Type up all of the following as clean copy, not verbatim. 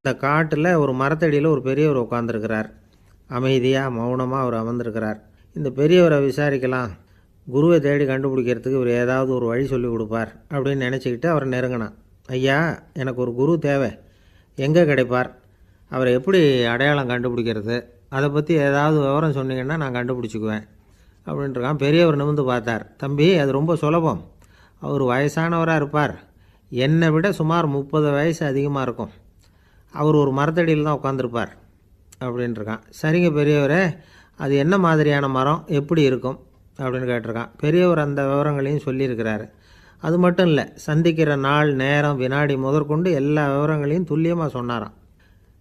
இந்த காட்டில் ஒரு மரத்தடியில் ஒரு பெரியவர் உட்காந்துருக்கிறார். அமைதியாக மௌனமாக அவர் அமர்ந்திருக்கிறார். இந்த பெரியவரை விசாரிக்கலாம், குருவை தேடி கண்டுபிடிக்கிறதுக்கு இவர் ஏதாவது ஒரு வழி சொல்லி கொடுப்பார் அப்படின்னு நினச்சிக்கிட்டு அவரை நெருங்கினான். ஐயா, எனக்கு ஒரு குரு தேவை, எங்கே கிடைப்பார், அவரை எப்படி அடையாளம் கண்டுபிடிக்கிறது, அதை பற்றி ஏதாவது விவரம் சொன்னீங்கன்னா நான் கண்டுபிடிச்சிக்குவேன் அப்படின்ட்டுருக்கான். பெரியவர் நிமிர்ந்து பார்த்தார். தம்பி, அது ரொம்ப சுலபம். அவர் வயசானவராக இருப்பார், என்னை விட சுமார் 30 வயசு அதிகமாக இருக்கும். அவர் ஒரு மரத்தடியில் தான் உட்காந்துருப்பார் அப்படின்ட்டுருக்கான். சரிங்க பெரியவரே, அது என்ன மாதிரியான மரம், எப்படி இருக்கும் அப்படின்னு கேட்டிருக்கான். பெரியவர் அந்த விவரங்களையும் சொல்லியிருக்கிறாரு. அது மட்டும் இல்லை, சந்திக்கிற நாள், நேரம், வினாடி முதற்கொண்டு எல்லா விவரங்களையும் துல்லியமாக சொன்னாராம்.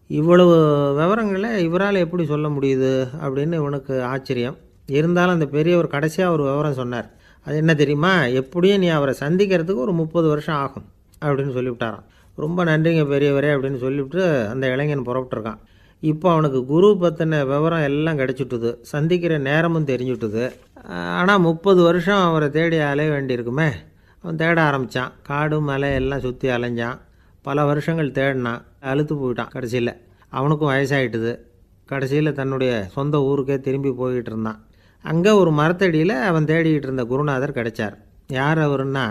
இவ்வளவு விவரங்களை இவரால் எப்படி சொல்ல முடியுது அப்படின்னு இவனுக்கு ஆச்சரியம். இருந்தாலும் அந்த பெரியவர் கடைசியாக ஒரு விவரம் சொன்னார். அது என்ன தெரியுமா, எப்படியும் நீ அவரை சந்திக்கிறதுக்கு ஒரு 30 வருஷம் ஆகும் அப்படின்னு சொல்லிவிட்டாராம். ரொம்ப நன்றிங்க பெரியவரே அப்படின்னு சொல்லிவிட்டு அந்த இளைஞன் புறப்பட்டுருக்கான். இப்போ அவனுக்கு குரு பற்றின விவரம் எல்லாம் கிடச்சிட்டுது, சந்திக்கிற நேரமும் தெரிஞ்சுட்டுது. ஆனால் 30 வருஷம் அவரை தேடி அலைய வேண்டியிருக்குமே. அவன் தேட ஆரம்பித்தான். காடு மலை எல்லாம் சுற்றி அலைஞ்சான். பல வருஷங்கள் தேடினான், அழுத்து போயிட்டான். கடைசியில் அவனுக்கும் வயசாகிட்டுது. கடைசியில் தன்னுடைய சொந்த ஊருக்கே திரும்பி போய்கிட்டு இருந்தான். அங்கே ஒரு மரத்தடியில் அவன் தேடிக்கிட்டு இருந்த குருநாதர் கிடைச்சார். யார் அவருன்னா,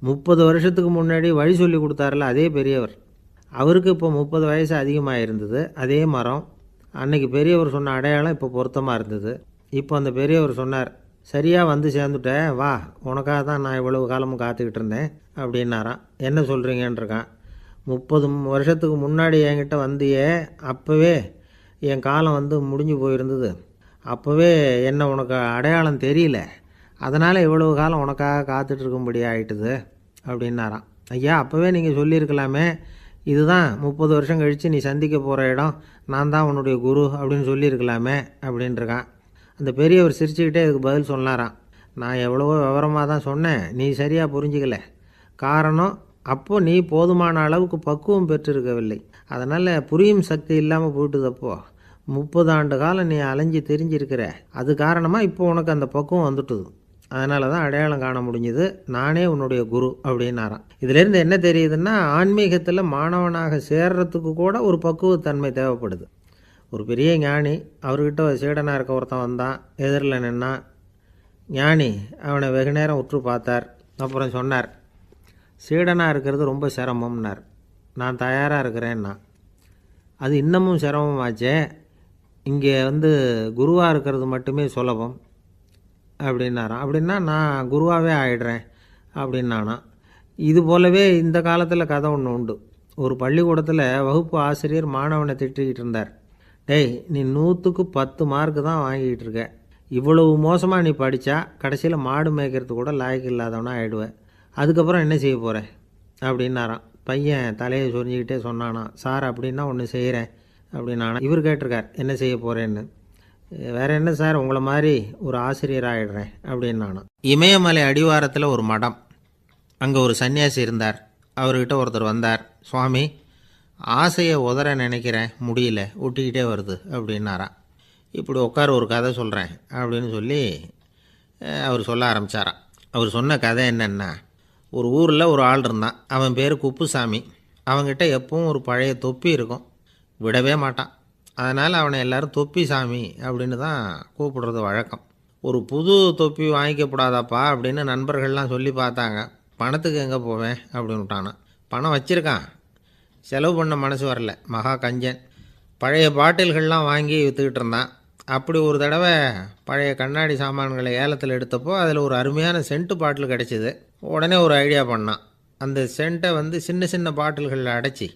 30 வருஷத்துக்கு முன்னாடி வழி சொல்லி கொடுத்தாருல அதே பெரியவர். அவருக்கு இப்போ 30 வயசு அதிகமாக இருந்தது. அதே மரம், அன்னைக்கு பெரியவர் சொன்ன அடையாளம் இப்போ பொருத்தமாக இருந்தது. இப்போ அந்த பெரியவர் சொன்னார், சரியாக வந்து சேர்ந்துட்டேன், வா, உனக்காக தான் நான் இவ்வளவு காலமும் காத்துக்கிட்டு இருந்தேன் அப்படின்னாராம். என்ன சொல்கிறீங்கன்றிருக்கான். 30 வருஷத்துக்கு முன்னாடி என்கிட்ட வந்தியே, அப்போவே என் காலம் வந்து முடிஞ்சு போயிருந்தது. அப்போவே என்ன உனக்கு அடையாளம் தெரியல, அதனால் இவ்வளவு காலம் உனக்காக காத்துட்ருக்கும்படி ஆகிட்டுது அப்படின்னாராம். ஐயா, அப்போவே நீங்கள் சொல்லியிருக்கலாமே, இதுதான் 30 வருஷம் கழித்து நீ சந்திக்க போகிற இடம், நான் தான் உன்னுடைய குரு அப்படின்னு சொல்லியிருக்கலாமே அப்படின்ட்டுருக்கான். அந்த பெரியவர் சிரிச்சுக்கிட்டே இதுக்கு பதில் சொன்னாராம். நான் எவ்வளவோ விவரமாக தான் சொன்னேன், நீ சரியாக புரிஞ்சிக்கல. காரணம், அப்போது நீ போதுமான அளவுக்கு பக்குவம் பெற்றிருக்கவில்லை, அதனால் புரியும் சக்தி இல்லாமல் போயிட்டுதப்போ 30 ஆண்டு காலம் நீ அலைஞ்சி தெரிஞ்சிருக்கிற. அது காரணமாக இப்போ உனக்கு அந்த பக்குவம் வந்துட்டுது, அதனால தான் அடையாளம் காண முடிஞ்சுது, நானே உன்னுடைய குரு அப்படின்னாராம். இதிலேருந்து என்ன தெரியுதுன்னா, ஆன்மீகத்தில் மாணவனாக சேர்றதுக்கு கூட ஒரு பக்குவத்தன்மை தேவைப்படுது. ஒரு பெரிய ஞானி, அவர்கிட்ட சீடனாக இருக்க ஒருத்தன் வந்தான், எதிரில் நின்னான். ஞானி அவனை வெகு நேரம் உற்று பார்த்தார். அப்புறம் சொன்னார், சீடனாக இருக்கிறது ரொம்ப சிரமம்னார். நான் தயாராக இருக்கிறேன்னா. அது இன்னமும் சிரமமாச்சே, இங்கே வந்து குருவாக இருக்கிறது மட்டுமே சுலபம் அப்படின்னாராம். அப்படின்னா நான் குருவாகவே ஆகிடுறேன் அப்படின்னானா. இது போலவே இந்த காலத்தில் கதை ஒன்று உண்டு. ஒரு பள்ளிக்கூடத்தில் வகுப்பு ஆசிரியர் மாணவனை திட்டிக்கிட்டு இருந்தார். டேய், நீ 100க்கு 10 மார்க்கு தான் வாங்கிக்கிட்டு இருக்க, இவ்வளவு மோசமாக நீ படித்தா கடைசியில் மாடு மேய்க்கிறது கூட லாய்க்கு இல்லாதவனா ஆகிடுவேன், அதுக்கப்புறம் என்ன செய்ய போகிறேன் அப்படின்னாராம். பையன் தலையை சொரிஞ்சிக்கிட்டே சொன்னானா, சார் அப்படின்னா ஒன்று செய்கிறேன் அப்படின்னானா. இவர் கேட்டிருக்கார், என்ன செய்ய போகிறேன்னு. வேறு என்ன சார், உங்களை மாதிரி ஒரு ஆசிரியர் ஆகிடுறேன் அப்படின்னானா. இமயமலை அடிவாரத்தில் ஒரு மடம், அங்கே ஒரு சன்னியாசி இருந்தார். அவர்கிட்ட ஒருத்தர் வந்தார். சுவாமி, ஆசையை உதற நினைக்கிறேன், முடியல, ஒட்டிக்கிட்டே வருது அப்படின்னாராம். இப்படி உட்கார, ஒரு கதை சொல்கிறேன் அப்படின்னு சொல்லி அவர் சொல்ல ஆரம்பித்தாராம். அவர் சொன்ன கதை என்னென்னா, ஒரு ஊரில் ஒரு ஆள் இருந்தான். அவன் பேர் குப்புசாமி. அவன்கிட்ட எப்பவும் ஒரு பழைய தொப்பி இருக்கும், விடவே மாட்டான். அதனால் அவனை எல்லோரும் தொப்பி சாமி அப்படின்னு தான் கூப்பிடுறது வழக்கம். ஒரு புது தொப்பி வாங்கிக்கப்படாதாப்பா அப்படின்னு நண்பர்கள்லாம் சொல்லி பார்த்தாங்க. பணத்துக்கு எங்கே போவேன் அப்படின்னு விட்டானான். பணம் வச்சுருக்கான், செலவு பண்ண மனசு வரல, மகா கஞ்சன். பழைய பாட்டில்கள்லாம் வாங்கி விற்றுக்கிட்டு இருந்தான். அப்படி ஒரு தடவை பழைய கண்ணாடி சாமான்களை ஏலத்தில் எடுத்தப்போ அதில் ஒரு அருமையான சென்ட்டு பாட்டில் கிடச்சிது. உடனே ஒரு ஐடியா பண்ணான். அந்த சென்ட்டை வந்து சின்ன சின்ன பாட்டில்களில் அடைச்சி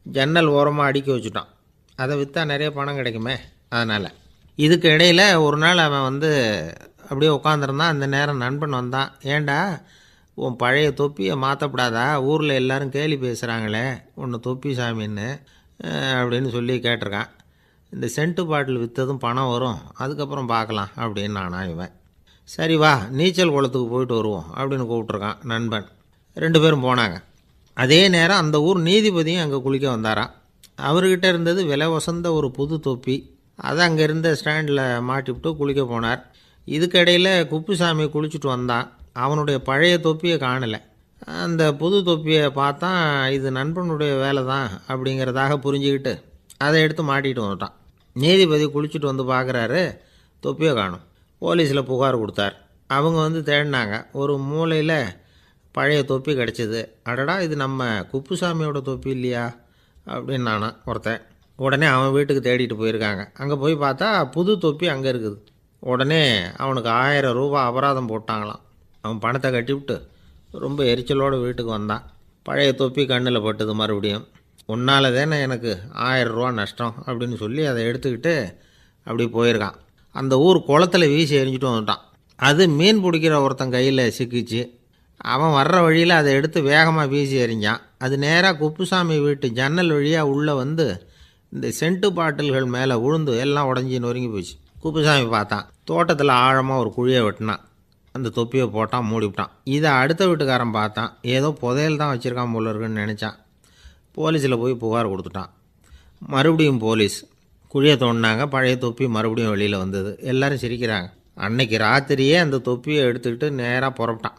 ஜன்னல் ஓரமாக அடுக்கி வச்சுட்டான். அதை விற்றா நிறைய பணம் கிடைக்குமே, அதனால். இதுக்கு இடையில் ஒரு நாள் அவன் வந்து அப்படியே உட்காந்துருந்தான். அந்த நேரம் நண்பன் வந்தான். ஏண்டா, உன் பழைய தொப்பியை மாற்றப்படாதா, ஊரில் எல்லோரும் கேலி பேசுகிறாங்களே உன்னை தொப்பி சாமின்னு அப்படின்னு சொல்லி கேட்டிருக்கான். இந்த சென்ட்டு பாட்டில் விற்றதும் பணம் வரும், அதுக்கப்புறம் பார்க்கலாம் அப்படின்னு நானா. இவன் சரி வா, நீச்சல் குளத்துக்கு போயிட்டு வருவோம் அப்படின்னு கூப்பிட்ருக்கான் நண்பன். 2 பேரும் போனாங்க. அதே நேரம் அந்த ஊர் நீதிபதியும் அங்கே குளிக்க வந்தாராம். அவர்கிட்ட இருந்தது விலை வசந்த ஒரு புது தொப்பி. அதை அங்கே இருந்த ஸ்டாண்டில் மாட்டிவிட்டு குளிக்க போனார். இதுக்கிடையில் குப்புசாமி குளிச்சுட்டு வந்தான். அவனுடைய பழைய தொப்பியை காணலை. அந்த புது தொப்பியை பார்த்தா இது நண்பனுடைய வேலை தான் அப்படிங்கிறதாக புரிஞ்சுக்கிட்டு அதை எடுத்து மாட்டிகிட்டு வந்துட்டான். நீதிபதி குளிச்சுட்டு வந்து பார்க்குறாரு, தொப்பியை காணும். போலீஸில் புகார் கொடுத்தார். அவங்க வந்து தேடினாங்க. ஒரு மூலையில் பழைய தொப்பி கிடச்சிது. அடடா, இது நம்ம குப்புசாமியோட தொப்பி இல்லையா அப்படின்னு நானா ஒருத்தன். உடனே அவன் வீட்டுக்கு தேடிட்டு போயிருக்காங்க. அங்கே போய் பார்த்தா புது தொப்பி அங்கே இருக்குது. உடனே அவனுக்கு 1000 ரூபா அபராதம் போட்டாங்களாம். அவன் பணத்தை கட்டிவிட்டு ரொம்ப எரிச்சலோடு வீட்டுக்கு வந்தான். பழைய தொப்பி கண்ணில் பட்டுது. மறுபடியும் உன்னால் தானே எனக்கு 1000 ரூபா நஷ்டம் அப்படின்னு சொல்லி அதை எடுத்துக்கிட்டு அப்படி போயிருக்கான். அந்த ஊர் குளத்தில் வீசி எரிஞ்சிட்டு வந்துட்டான். அது மீன் பிடிக்கிற ஒருத்தன் கையில் சிக்கிச்சு. அவன் வர்ற வழியில் அதை எடுத்து வேகமாக வீசி எறிஞ்சான். அது நேராக குப்புசாமி வீட்டு ஜன்னல் வழியாக உள்ளே வந்து இந்த சென்ட்டு பாட்டில்கள் மேலே விழுந்து எல்லாம் உடஞ்சி நொறுங்கி போச்சு. குப்புசாமி பார்த்தான். தோட்டத்தில் ஆழமாக ஒரு குழியை வெட்டினான். அந்த தொப்பியை போட்டான், மூடிவிட்டான். இதை அடுத்த வீட்டுக்காரன் பார்த்தான். ஏதோ புதையல் தான் வச்சுருக்கான் போல இருக்குன்னு நினச்சான். போலீஸில் போய் புகார் கொடுத்துட்டான். மறுபடியும் போலீஸ் குழியை தோண்டினாங்க. பழைய தொப்பி மறுபடியும் வெளியில் வந்தது. எல்லோரும் சிரிக்கிறாங்க. அன்னைக்கு ராத்திரியே அந்த தொப்பியை எடுத்துக்கிட்டு நேராக புறப்பட்டான்.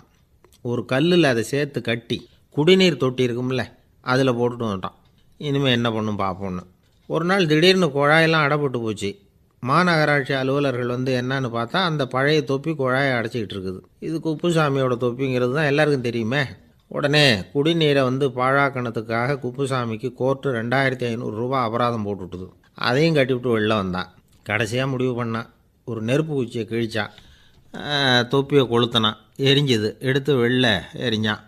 ஒரு கல்லில் அதை சேர்த்து கட்டி குடிநீர் தொட்டி இருக்கும்ல, அதில் போட்டுட்டு வந்துட்டான். இனிமேல் என்ன பண்ணும் பார்ப்போன்னு. ஒரு நாள் திடீர்னு குழாயெல்லாம் அடைப்பட்டு போச்சு. மாநகராட்சி அலுவலர்கள் வந்து என்னன்னு பார்த்தா அந்த பழைய தொப்பி குழாயை அடைச்சிக்கிட்டு இருக்குது. இது குப்புசாமியோட தொப்பிங்கிறது தான் எல்லாருக்கும் தெரியுமே. உடனே குடிநீரை வந்து பாழாக்கணத்துக்காக குப்புசாமிக்கு கோர்ட்டு 2500 ரூபா அபராதம் போட்டுவிட்டுது. அதையும் கட்டிவிட்டு வெளில வந்தான். கடைசியாக முடிவு பண்ணான். ஒரு நெருப்பு குச்சியை கிழிச்சான். தொப்பியை கொளுத்தினான். எரிஞ்சுது. எடுத்து வெளில எரிஞ்சான்.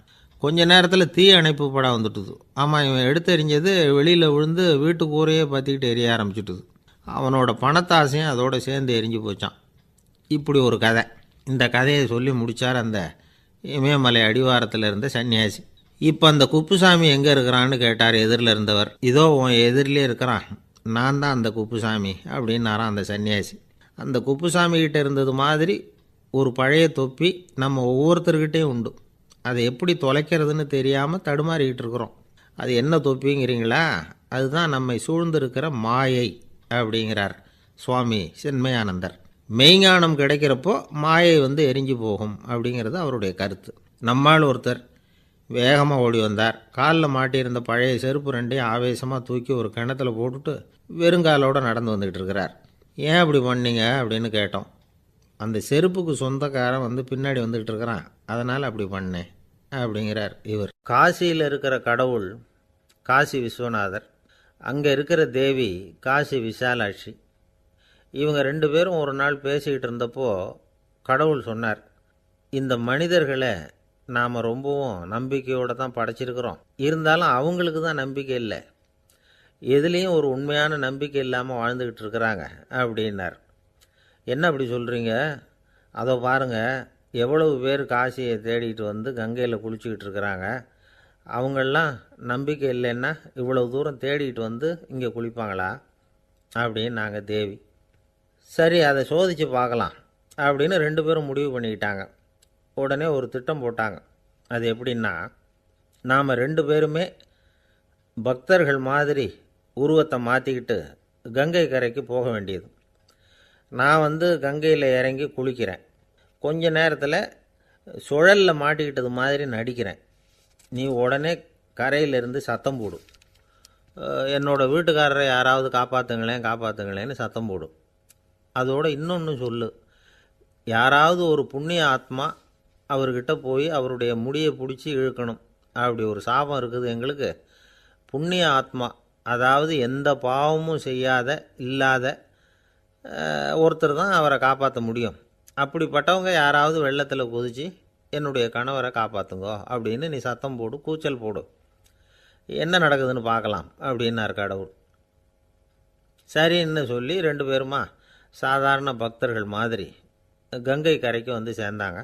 கொஞ்ச நேரத்தில் தீ அணைப்பு படம் வந்துட்டுது. ஆமாம், இவன் எடுத்து எரிஞ்சது வெளியில் விழுந்து வீட்டு கூரையே பற்றிக்கிட்டு எரிய ஆரம்பிச்சுட்டுது. அவனோட பணத்தாசையும் அதோடு சேர்ந்து எரிஞ்சு போச்சான். இப்படி ஒரு கதை. இந்த கதையை சொல்லி முடித்தார் அந்த இமயமலை அடிவாரத்தில் இருந்த சன்னியாசி. இப்போ அந்த குப்புசாமி எங்கே இருக்கிறான்னு கேட்டார் எதிரில் இருந்தவர். இதோ உன் எதிரிலே இருக்கிறான், நான் தான் அந்த குப்புசாமி அப்படின்னாரான் அந்த சன்னியாசி. அந்த குப்புசாமிகிட்ட இருந்தது மாதிரி ஒரு பழைய தொப்பி நம்ம ஒவ்வொருத்தர்கிட்டையும் உண்டு. அதை எப்படி தொலைக்கிறதுன்னு தெரியாமல் தடுமாறிக்கிட்டு இருக்கிறோம். அது என்ன தொப்பிங்கிறீங்களா? அதுதான் நம்மை சூழ்ந்திருக்கிற மாயை அப்படிங்கிறார் சுவாமி சின்மயானந்தர். மெய்ஞானம் கிடைக்கிறப்போ மாயை வந்து எரிஞ்சு போகும் அப்படிங்கிறது அவருடைய கருத்து. நம்மால் ஒருத்தர் வேகமாக ஓடி வந்தார். காலில் மாட்டியிருந்த பழைய செருப்பு ரெண்டையும் ஆவேசமாக தூக்கி ஒரு கிணத்துல போட்டுட்டு வெறுங்காலோடு நடந்து வந்துக்கிட்டு இருக்கிறார். ஏன் அப்படி பண்ணீங்க அப்படின்னு கேட்டோம். அந்த செருப்புக்கு சொந்தக்காரன் வந்து பின்னாடி வந்துக்கிட்டு இருக்கிறான், அதனால் அப்படி பண்ணேன் அப்படிங்கிறார் இவர். காசியில் இருக்கிற கடவுள் காசி விஸ்வநாதர், அங்கே இருக்கிற தேவி காசி விசாலாட்சி. இவங்க 2 பேரும் ஒரு நாள் பேசிக்கிட்டு இருந்தப்போ கடவுள் சொன்னார், இந்த மனிதர்களை நாம் ரொம்பவும் நம்பிக்கையோடு தான் படைச்சிருக்கிறோம். இருந்தாலும் அவங்களுக்கு தான் நம்பிக்கை இல்லை, எதுலேயும் ஒரு உண்மையான நம்பிக்கை இல்லாமல் வாழ்ந்துக்கிட்டு இருக்கிறாங்க அப்படின்னார். என்ன அப்படி சொல்கிறீங்க? அதை பாருங்கள், எவ்வளவு பேர் காசியை தேடிட்டு வந்து கங்கையில் குளிச்சுக்கிட்டு இருக்கிறாங்க. அவங்களெலாம் நம்பிக்கை இல்லைன்னா இவ்வளவு தூரம் தேடிட்டு வந்து இங்கே குளிப்பாங்களா அப்படின்னு நாங்கள் தேவி. சரி, அதை சோதித்து பார்க்கலாம் அப்படின்னு 2 பேரும் முடிவு பண்ணிக்கிட்டாங்க. உடனே ஒரு திட்டம் போட்டாங்க. அது எப்படின்னா, நாம் 2 பேருமே பக்தர்கள் மாதிரி உருவத்தை மாற்றிக்கிட்டு கங்கை கரைக்கு போக வேண்டியது. நான் வந்து கங்கையில் இறங்கி குளிக்கிறேன். கொஞ்ச நேரத்தில் சுழலில் மாட்டிக்கிட்டது மாதிரி நடிக்கிறேன். நீ உடனே கரையிலிருந்து சத்தம் போடும், என்னோடய வீட்டுக்காரரை யாராவது காப்பாற்றுங்களேன் காப்பாற்றுங்களேன்னு சத்தம் போடும். அதோடு இன்னொன்று சொல்லு, யாராவது ஒரு புண்ணிய ஆத்மா அவர்கிட்ட போய் அவருடைய முடியை பிடிச்சி இழுக்கணும். அப்படி ஒரு சாபம் இருக்குது எங்களுக்கு. புண்ணிய ஆத்மா, அதாவது எந்த பாவமும் செய்யாத இல்லாத ஒருத்தர் தான் அவரை காப்பாற்ற முடியும். அப்படிப்பட்டவங்க யாராவது வெள்ளத்தில் குதித்து என்னுடைய கணவரை காப்பாற்றுங்கோ அப்படின்னு நீ சத்தம் போடு, கூச்சல் போடு, என்ன நடக்குதுன்னு பார்க்கலாம் அப்படின்னார் கடவுள். சரின்னு சொல்லி 2 பேருமா சாதாரண பக்தர்கள் மாதிரி கங்கை கரைக்கு வந்து சேர்ந்தாங்க.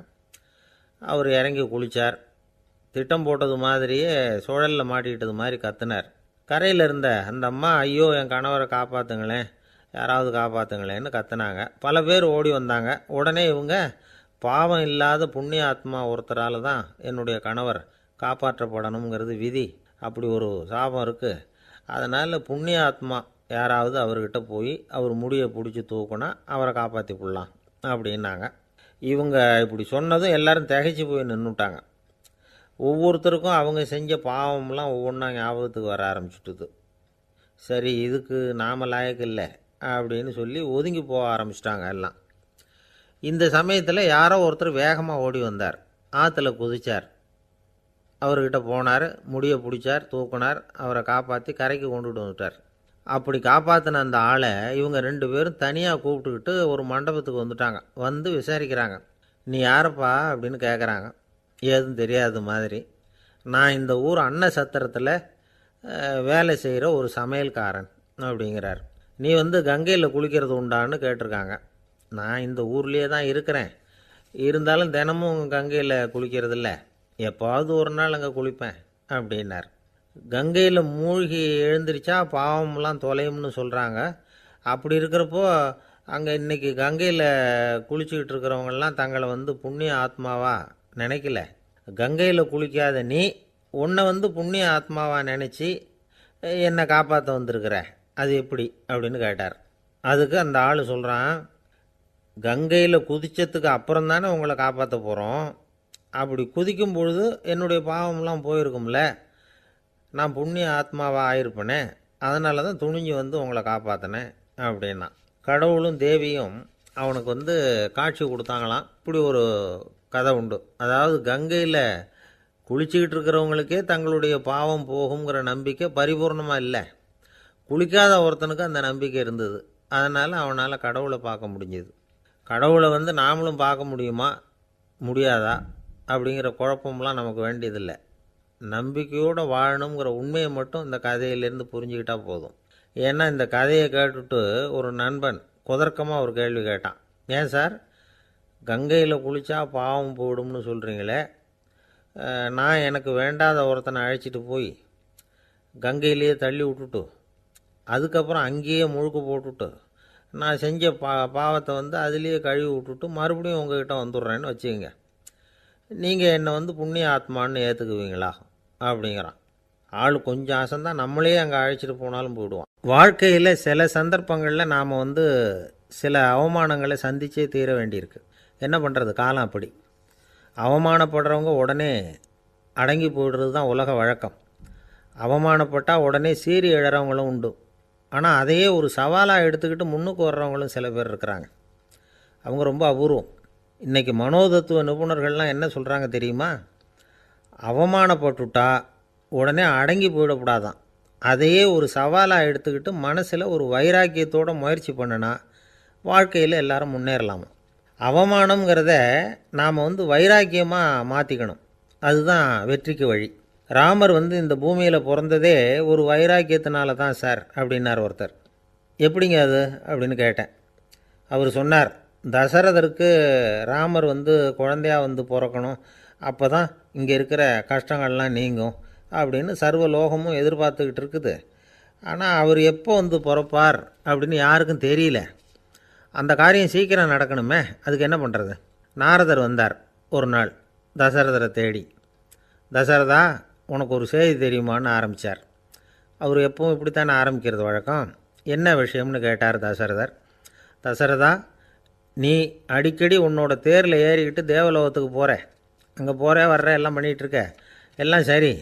அவர் இறங்கி குளித்தார். திட்டம் போட்டது மாதிரியே சுழலில் மாட்டிக்கிட்டது மாதிரி கத்துனார். கரையில் இருந்த அந்த அம்மா, ஐயோ என் கணவரை காப்பாற்றுங்களேன், யாராவது காப்பாற்றுங்களேன்னு கத்துனாங்க. பல பேர் ஓடி வந்தாங்க. உடனே இவங்க, பாவம் இல்லாத புண்ணிய ஆத்மா ஒருத்தரால் தான் என்னுடைய கணவர் காப்பாற்றப்படணுங்கிறது விதி, அப்படி ஒரு சாபம் இருக்குது, அதனால் புண்ணிய ஆத்மா யாராவது அவர்கிட்ட போய் அவர் முடியை பிடிச்சி தூக்குனா அவரை காப்பாற்றி போடலாம் அப்படின்னாங்க. இவங்க இப்படி சொன்னதும் எல்லாரும் திகைச்சு போய் நின்றுட்டாங்க. ஒவ்வொருத்தருக்கும் அவங்க செஞ்ச பாவம்லாம் ஒவ்வொன்றா ஞாபகத்துக்கு வர ஆரம்பிச்சுட்டுது. சரி, இதுக்கு நாம் லாயக்கு இல்லை அப்படின்னு சொல்லி ஒதுங்கி போக ஆரம்பிச்சிட்டாங்க எல்லாம். இந்த சமயத்தில் யாரோ ஒருத்தர் வேகமாக ஓடி வந்தார். ஆற்றுல குதிச்சார். அவர்கிட்ட போனார், முடியை பிடிச்சார், தூக்குனார், அவரை காப்பாற்றி கரைக்கு கொண்டுட்டு வந்துட்டார். அப்படி காப்பாற்றின அந்த ஆளை இவங்க 2 பேரும் தனியாக கூப்பிட்டுக்கிட்டு ஒரு மண்டபத்துக்கு வந்துட்டாங்க. வந்து விசாரிக்கிறாங்க. நீ யாரப்பா அப்படின்னு கேட்குறாங்க. ஏதும் தெரியாத மாதிரி. நான் இந்த ஊர் அன்ன சத்திரத்தில் வேலை செய்கிற ஒரு சமையல்காரன் அப்படிங்கிறார். நீ வந்து கங்கையில் குளிக்கிறது உண்டான்னு கேட்டிருக்காங்க. நான் இந்த ஊர்லேயே தான் இருக்கிறேன், இருந்தாலும் தினமும் கங்கையில் குளிக்கிறதில்ல, எப்போவாவது ஒரு நாள் அங்கே குளிப்பேன் அப்படின்னார். கங்கையில் மூழ்கி எழுந்திரிச்சா பாவம்லாம் தொலையும்னு சொல்கிறாங்க. அப்படி இருக்கிறப்போ அங்கே இன்றைக்கி கங்கையில் குளிச்சுக்கிட்டு இருக்கிறவங்கெல்லாம் தங்களை வந்து புண்ணிய ஆத்மாவா நினைக்கல. கங்கையில் குளிக்காத நீ உன்னை வந்து புண்ணிய ஆத்மாவா நினச்சி என்னை காப்பாற்ற வந்திருக்கிற, அது எப்படி அப்படின்னு கேட்டார். அதுக்கு அந்த ஆள் சொல்கிறான், கங்கையில் குதித்ததுக்கு அப்புறம் தானே உங்களை காப்பாற்ற போகிறோம். அப்படி குதிக்கும் பொழுது என்னுடைய பாவம்லாம் போயிருக்கும்ல, நான் புண்ணிய ஆத்மாவாக ஆயிருப்பேனே, அதனால தான் துணிஞ்சு வந்து உங்களை காப்பாற்றினேன் அப்படின்னா. கடவுளும் தேவியும் அவனுக்கு வந்து காட்சி கொடுத்தாங்களாம். இப்படி ஒரு கதை உண்டு. அதாவது கங்கையில் குளிச்சுக்கிட்டு இருக்கிறவங்களுக்கே தங்களுடைய பாவம் போகுங்கிற நம்பிக்கை பரிபூர்ணமாக இல்லை. குளிக்காத ஒருத்தனுக்கு அந்த நம்பிக்கை இருந்தது. அதனால் அவனால் கடவுளை பார்க்க முடிஞ்சது. கடவுளை வந்து நாமளும் பார்க்க முடியுமா முடியாதா அப்படிங்கிற குழப்பம்லாம் நமக்கு வேண்டியதில்லை. நம்பிக்கையோடு வாழணுங்கிற உண்மையை மட்டும் இந்த கதையிலேருந்து புரிஞ்சுக்கிட்டால் போதும். ஏன்னா இந்த கதையை கேட்டுட்டு ஒரு நண்பன் குதர்க்கமாக ஒரு கேள்வி கேட்டான். ஏன் சார், கங்கையில் குளித்தா பாவம் போயிடும்னு சொல்கிறீங்களே, நான் எனக்கு வேண்டாத ஒருத்தனை அழைச்சிட்டு போய் கங்கையிலேயே தள்ளி விட்டுட்டு அதுக்கப்புறம் அங்கேயே முழுக்க போட்டுட்டு நான் செஞ்ச பாவத்தை வந்து அதுலேயே கழுவி விட்டுட்டு மறுபடியும் உங்ககிட்ட வந்துடுறேன்னு வச்சுக்கோங்க, நீங்கள் என்னை வந்து புண்ணிய ஆத்மான்னு ஏற்றுக்குவீங்களா அப்படிங்கிறான். ஆள் கொஞ்சம் ஆசைந்தான், நம்மளே அங்கே அழைச்சிட்டு போனாலும் போயிடுவான். வாழ்க்கையில் சில சந்தர்ப்பங்களில் நாம் வந்து சில அவமானங்களை சந்தித்தே தீர வேண்டியிருக்கு. என்ன பண்ணுறது, காலம் அப்படி. அவமானப்படுறவங்க உடனே அடங்கி போயிடுறது தான் உலக வழக்கம். அவமானப்பட்டால் உடனே சீறி எழறவங்களும் உண்டு. ஆனால் அதையே ஒரு சவாலாக எடுத்துக்கிட்டு முன்னுக்கு வர்றவங்களும் சில பேர் இருக்கிறாங்க. அவங்க ரொம்ப அபூர்வம். இன்றைக்கி மனோதத்துவ நிபுணர்கள்லாம் என்ன சொல்கிறாங்க தெரியுமா? அவமானப்பட்டுட்டா உடனே அடங்கி போயிடக்கூடாதான், அதையே ஒரு சவாலாக எடுத்துக்கிட்டு மனசில் ஒரு வைராக்கியத்தோடு முயற்சி பண்ணினா வாழ்க்கையில் எல்லாரும் முன்னேறலாமா. அவமானங்கிறத நாம் வந்து வைராக்கியமாக மாற்றிக்கணும். அதுதான் வெற்றிக்கு வழி. ராமர் வந்து இந்த பூமியில் பிறந்ததே ஒரு வைராக்கியத்தினால தான் சார் அப்படின்னார் ஒருத்தர். எப்படிங்க அது அப்படின்னு கேட்டேன். அவர் சொன்னார், தசரதருக்கு ராமர் வந்து குழந்தையாக வந்து பிறக்கணும், அப்போ தான் இங்கே இருக்கிற கஷ்டங்கள்லாம் நீங்கும் அப்படின்னு சர்வ லோகமும் எதிர்பார்த்துக்கிட்டு இருக்குது. ஆனால் அவர் எப்போ வந்து பிறப்பார் அப்படின்னு யாருக்கும் தெரியல. அந்த காரியம் சீக்கிரம் நடக்கணுமே, அதுக்கு என்ன பண்ணுறது? நாரதர் வந்தார் ஒரு நாள் தசரதரை தேடி. தசரதா, உனக்கு ஒரு செய்தி தெரியுமான்னு ஆரம்பித்தார். அவர் எப்பவும் இப்படித்தானே ஆரம்பிக்கிறது வழக்கம். என்ன விஷயம்னு கேட்டார் தசரதர். தசரதா, நீ அடிக்கடி உன்னோட தேரில் ஏறிக்கிட்டு தேவலோகத்துக்கு போகிற, அங்கே போகிற வர்ற எல்லாம் பண்ணிகிட்ருக்க, எல்லாம் சரி.